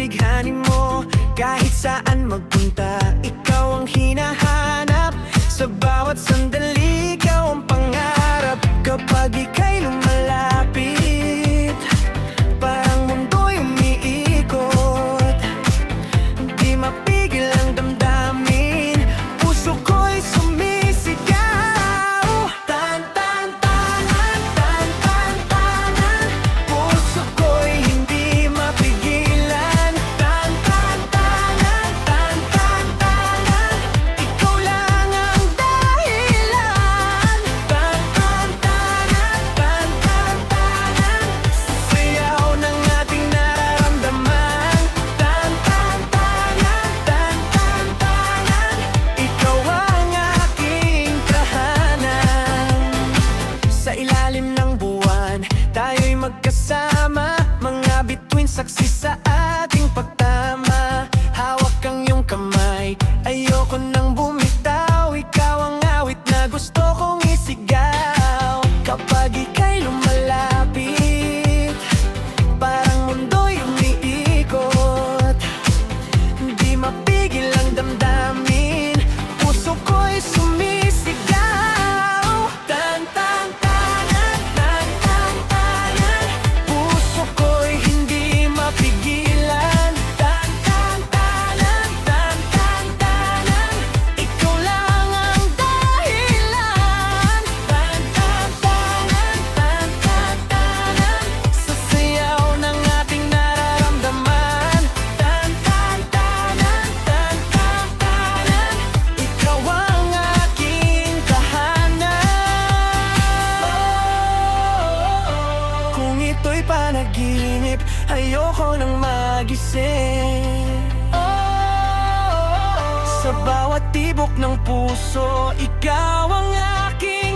bighanin mo. Kahit saan magpunta, ikaw ang hinahanap. Sa bawat sandali, ikaw ang pangarap. Kapag ika'y lumalapit, parang mundo'y umiikot. Di mapigil ang damdamin, puso ko'y sumisigaw. Tan tan tanan, tan tan tanan, puso ko'y hindi mapigilan. Tan tan tanan, tan tan tanan, ikaw lang ang dahilan. Tan tan tanan, tan tan tanan, sasayaw ng ating nararamdaman. Tan tan tanan, tan tan tanan, ikaw ang aking tahanan. Sa ilalim ng buwan, tayo'y magkasama. Mga bituin saksi sa ating pagtama. Hawak ang iyong kamay, ayoko nang bumitaw. Ikaw ang awit na gusto kong isigaw. Kapag ika'y lumalapit, parang mundo'y umiikot. Di mapigil ang damdamin, puso ko'y sumisigaw. Tan tan tanan, tan tan tanan, puso ko'y hindi mapigilan. Tan tan tanan, tan tan tanan, ikaw lang ang dahilan. Tan tan tanan, tan tan tanan, sasayaw ng ating nararamdaman. Tan tan tanan, tan tan tanan, ikaw ang aking tahanan. Kung ito'y panaginip, ayoko nang magising. Sa bawat tibok ng puso, ikaw ang aking